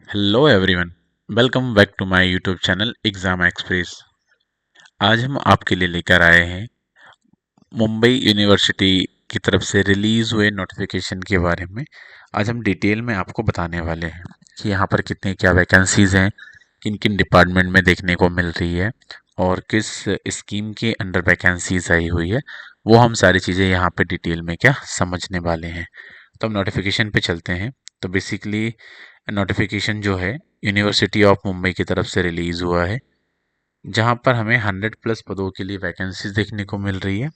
Hello everyone, welcome back to my YouTube channel exam express. आज हम आपके लिए लेकर आए हैं मुंबई यूनिवर्सिटी की तरफ से रिलीज हुए नोटिफिकेशन के बारे में। आज हम डिटेल में आपको बताने वाले हैं कि यहाँ पर कितनी क्या वैकेंसीज हैं, किन किन डिपार्टमेंट में देखने को मिल रही है और किस स्कीम के अंडर वैकेंसीज आई हुई है। वो हम सारी चीज़ें यहाँ पे डिटेल में क्या समझने वाले हैं। तो हम नोटिफिकेशन पे चलते हैं। तो बेसिकली नोटिफिकेशन जो है यूनिवर्सिटी ऑफ मुंबई की तरफ से रिलीज़ हुआ है, जहां पर हमें 100+ पदों के लिए वैकेंसीज देखने को मिल रही है।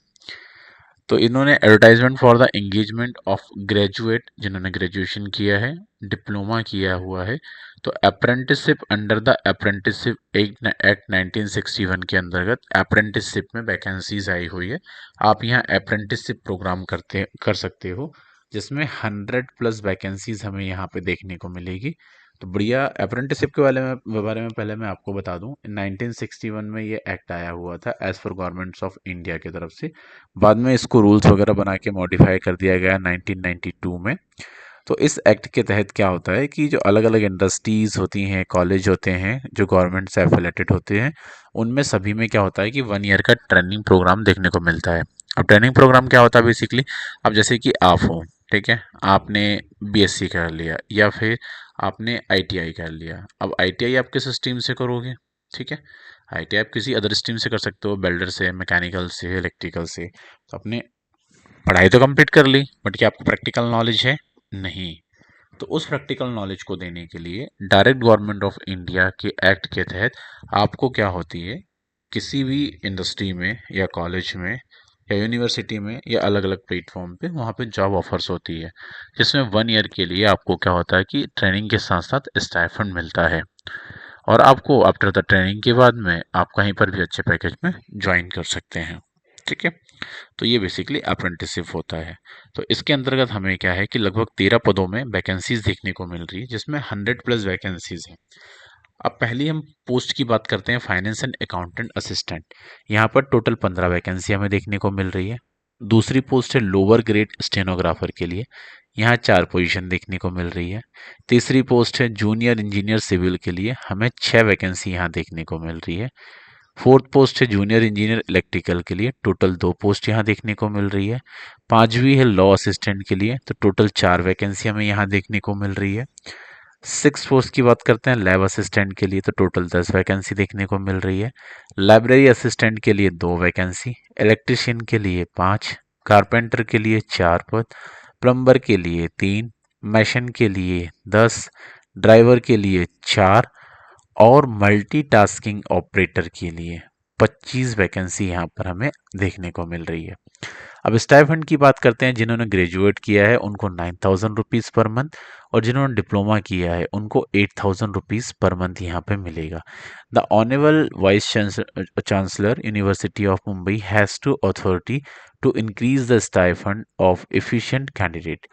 तो इन्होंने advertisement for the engagement of graduate, जिन्होंने ग्रेजुएशन किया है, डिप्लोमा किया हुआ है, तो apprenticeship under the apprenticeship act 1961 के अंतर्गत अप्रेंटिसशिप में वैकेंसीज आई हुई है। आप यहाँ अप्रेंटिसशिप प्रोग्राम कर सकते हो, जिसमें 100+ वैकेंसीज हमें यहाँ पे देखने को मिलेगी। तो बढ़िया। अप्रेंटिसशिप के बारे में पहले मैं आपको बता दूं, 1961 में ये एक्ट आया हुआ था as per governments of India की तरफ से। बाद में इसको रूल्स वगैरह बना के मॉडिफाई कर दिया गया 1992 में। तो इस एक्ट के तहत क्या होता है कि जो अलग अलग इंडस्ट्रीज होती हैं, कॉलेज होते हैं जो गवर्नमेंट से एफिलेटेड होते हैं, उनमें सभी में क्या होता है कि 1 ईयर का ट्रेनिंग प्रोग्राम देखने को मिलता है। अब ट्रेनिंग प्रोग्राम क्या होता है बेसिकली, अब जैसे कि आप हो, ठीक है, आपने बीएससी कर लिया या फिर आपने आईटीआई कर लिया। अब आईटीआई आप किस स्ट्रीम से करोगे? ठीक है, आईटीआई आप किसी अदर स्ट्रीम से कर सकते हो, वेल्डर से, मैकेनिकल से, इलेक्ट्रिकल से। तो आपने पढ़ाई तो कंप्लीट कर ली, बट क्या आपको प्रैक्टिकल नॉलेज है? नहीं। तो उस प्रैक्टिकल नॉलेज को देने के लिए डायरेक्ट गवर्नमेंट ऑफ इंडिया के एक्ट के तहत आपको क्या होती है, किसी भी इंडस्ट्री में या कॉलेज में या यूनिवर्सिटी में या अलग अलग प्लेटफॉर्म पे वहाँ पे जॉब ऑफर्स होती है, जिसमें 1 ईयर के लिए आपको क्या होता है कि ट्रेनिंग के साथ साथ स्टाइफंड मिलता है। और आपको आफ्टर द ट्रेनिंग के बाद में आप कहीं पर भी अच्छे पैकेज में ज्वाइन कर सकते हैं। ठीक है, तो ये बेसिकली अप्रेंटिसशिप होता है। तो इसके अंतर्गत हमें क्या है कि लगभग 13 पदों में वैकेंसीज देखने को मिल रही है, जिसमें 100+ वैकेंसीज हैं। अब पहली हम पोस्ट की बात करते हैं, फाइनेंस एंड अकाउंटेंट असिस्टेंट। यहाँ पर टोटल 15 वैकेंसी हमें देखने को मिल रही है। दूसरी पोस्ट है लोअर ग्रेड स्टेनोग्राफर के लिए, यहाँ 4 पोजीशन देखने को मिल रही है। तीसरी पोस्ट है जूनियर इंजीनियर सिविल के लिए, हमें 6 वैकेंसी यहाँ देखने को मिल रही है। फोर्थ पोस्ट है जूनियर इंजीनियर इलेक्ट्रिकल के लिए, टोटल 2 पोस्ट यहाँ देखने को मिल रही है। पांचवी है लॉ असिस्टेंट के लिए, तो टोटल 4 वैकेंसी हमें यहाँ देखने को मिल रही है। सिक्स पोस्ट की बात करते हैं लैब असिस्टेंट के लिए, तो टोटल 10 वैकेंसी देखने को मिल रही है। लाइब्रेरी असिस्टेंट के लिए 2 वैकेंसी, इलेक्ट्रिशियन के लिए 5, कारपेंटर के लिए 4 पद, प्लम्बर के लिए 3, मैशन के लिए 10, ड्राइवर के लिए 4 और मल्टीटास्किंग ऑपरेटर के लिए 25 वैकेंसी यहाँ पर हमें देखने को मिल रही है। अब स्टाइपेंड की बात करते हैं, जिन्होंने ग्रेजुएट किया है उनको 9,000 रुपीज़ पर मंथ, और जिन्होंने डिप्लोमा किया है उनको 8,000 रुपीज़ पर मंथ यहाँ पे मिलेगा। The honourable vice chancellor university of Mumbai has to authority to increase the stipend of efficient candidate.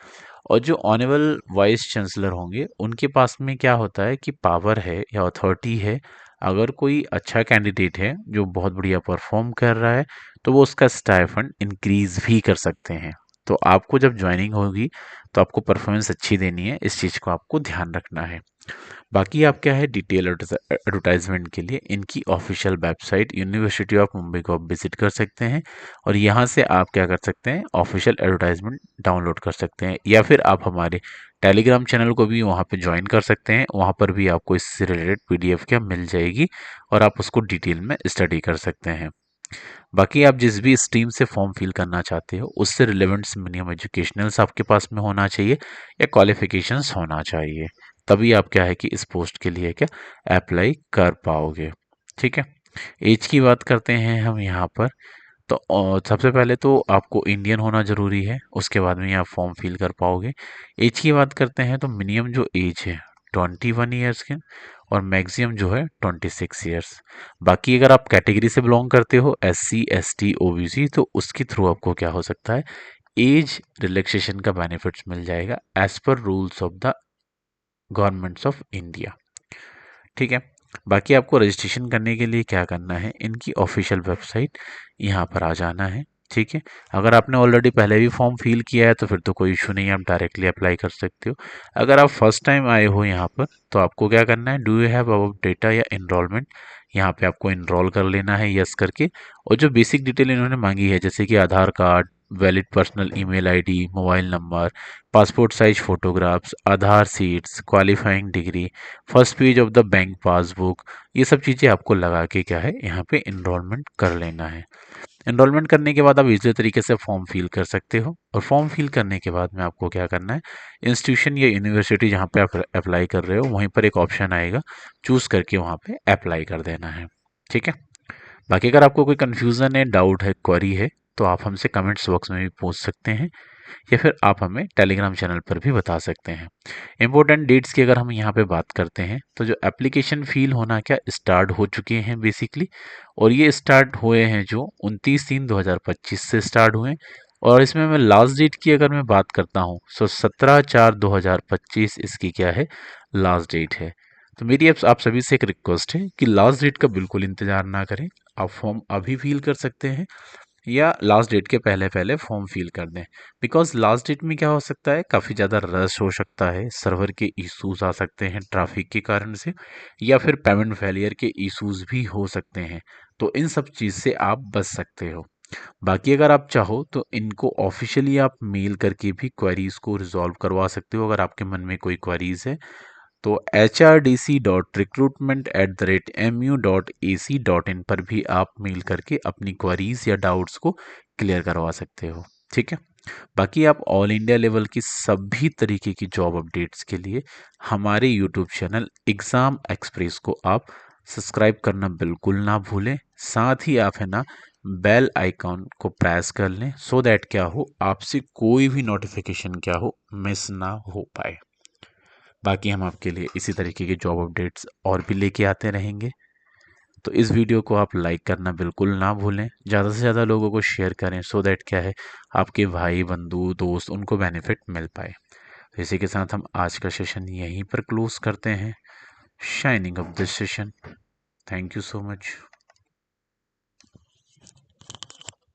और जो ऑनरेबल वाइस चांसलर होंगे उनके पास में क्या होता है कि पावर है या अथॉरिटी है, अगर कोई अच्छा कैंडिडेट है जो बहुत बढ़िया परफॉर्म कर रहा है, तो वो उसका स्टाइफंड इंक्रीज भी कर सकते हैं। तो आपको जब ज्वाइनिंग होगी तो आपको परफॉर्मेंस अच्छी देनी है, इस चीज़ को आपको ध्यान रखना है। बाकी आप क्या है, डिटेल एडवर्टाइजमेंट के लिए इनकी official website university of Mumbai को आप विजिट कर सकते हैं, और यहाँ से आप क्या कर सकते हैं, ऑफिशियल एडवर्टाइजमेंट डाउनलोड कर सकते हैं, या फिर आप हमारे टेलीग्राम चैनल को भी वहाँ पे ज्वाइन कर सकते हैं। वहाँ पर भी आपको इससे रिलेटेड पीडीएफ क्या मिल जाएगी, और आप उसको डिटेल में स्टडी कर सकते हैं। बाकी आप जिस भी स्ट्रीम से फॉर्म फिल करना चाहते हो उससे रिलेवेंट मिनिमम एजुकेशनल्स आपके पास में होना चाहिए या क्वालिफिकेशंस होना चाहिए, तभी आप क्या है कि इस पोस्ट के लिए क्या अप्लाई कर पाओगे। ठीक है, एज की बात करते हैं हम यहाँ पर। तो सबसे पहले तो आपको इंडियन होना ज़रूरी है, उसके बाद में ही आप फॉर्म फिल कर पाओगे। एज की बात करते हैं तो मिनिमम जो एज है 21 ईयर्स के, और मैक्सिमम जो है 26 ईयर्स। बाकी अगर आप कैटेगरी से बिलोंग करते हो, SC ST OBC, तो उसके थ्रू आपको क्या हो सकता है, एज रिलैक्सेशन का बेनिफिट्स मिल जाएगा as per rules of the governments of India. ठीक है, बाकी आपको रजिस्ट्रेशन करने के लिए क्या करना है, इनकी ऑफिशियल वेबसाइट यहाँ पर आ जाना है। ठीक है। अगर आपने ऑलरेडी पहले भी फॉर्म फिल किया है तो फिर तो कोई इशू नहीं है, आप डायरेक्टली अप्लाई कर सकते हो। अगर आप फर्स्ट टाइम आए हो यहाँ पर तो आपको क्या करना है, do you have about data या इनरोलमेंट, यहाँ पे आपको इनरोल कर लेना है यस करके। और जो बेसिक डिटेल इन्होंने मांगी है जैसे कि Aadhaar card, valid personal email ID, mobile number, passport size photographs, Aadhaar seats, qualifying degree, first page of the bank passbook, ये सब चीज़ें आपको लगा के क्या है यहाँ पे इनरोलमेंट कर लेना है। एनरोलमेंट करने के बाद आप इजी तरीके से फॉर्म फिल कर सकते हो। और फॉर्म फिल करने के बाद में आपको क्या करना है, इंस्टीट्यूशन या यूनिवर्सिटी जहाँ पे आप अप्लाई कर रहे हो वहीं पर एक ऑप्शन आएगा, चूज करके वहाँ पे अप्लाई कर देना है। ठीक है। बाकी अगर आपको कोई कन्फ्यूज़न है, डाउट है, क्वेरी है तो आप हमसे कमेंट्स बॉक्स में भी पूछ सकते हैं, या फिर आप हमें टेलीग्राम चैनल पर भी बता सकते हैं। इम्पोर्टेंट डेट्स की अगर हम यहाँ पे बात करते हैं तो जो एप्लीकेशन फील होना क्या स्टार्ट हो चुके हैं बेसिकली, और ये स्टार्ट हुए हैं जो 29/3/2025 से स्टार्ट हुए हैं। और इसमें मैं लास्ट डेट की अगर मैं बात करता हूँ तो 17/4/2025 इसकी क्या है, लास्ट डेट है। तो मेरी आप सभी से एक रिक्वेस्ट है कि लास्ट डेट का बिल्कुल इंतज़ार ना करें, आप फॉर्म अभी फिल कर सकते हैं या लास्ट डेट के पहले पहले फॉर्म फिल कर दें। बिकॉज लास्ट डेट में क्या हो सकता है, काफ़ी ज़्यादा रश हो सकता है, सर्वर के इश्यूज आ सकते हैं ट्रैफिक के कारण से, या फिर पेमेंट फेलियर के इश्यूज भी हो सकते हैं। तो इन सब चीज़ से आप बच सकते हो। बाकी अगर आप चाहो तो इनको ऑफिशियली आप मेल करके भी क्वेरीज को रिजॉल्व करवा सकते हो अगर आपके मन में कोई क्वेरीज है। तो hrDC.recruitment@mu.ac.in पर भी आप मेल करके अपनी क्वेरीज या डाउट्स को क्लियर करवा सकते हो। ठीक है। बाकी आप ऑल इंडिया लेवल की सभी तरीके की जॉब अपडेट्स के लिए हमारे यूट्यूब चैनल एग्ज़ाम एक्सप्रेस को आप सब्सक्राइब करना बिल्कुल ना भूलें। साथ ही आप है ना बेल आइकॉन को प्रेस कर लें, सो दैट क्या हो, आपसे कोई भी नोटिफिकेशन क्या हो मिस ना हो पाए। बाकी हम आपके लिए इसी तरीके के जॉब अपडेट्स और भी लेके आते रहेंगे। तो इस वीडियो को आप लाइक करना बिल्कुल ना भूलें, ज़्यादा से ज़्यादा लोगों को शेयर करें, सो दैट क्या है, आपके भाई बंधु दोस्त उनको बेनिफिट मिल पाए। तो इसी के साथ हम आज का सेशन यहीं पर क्लोज करते हैं। Shining of this session. Thank you so much.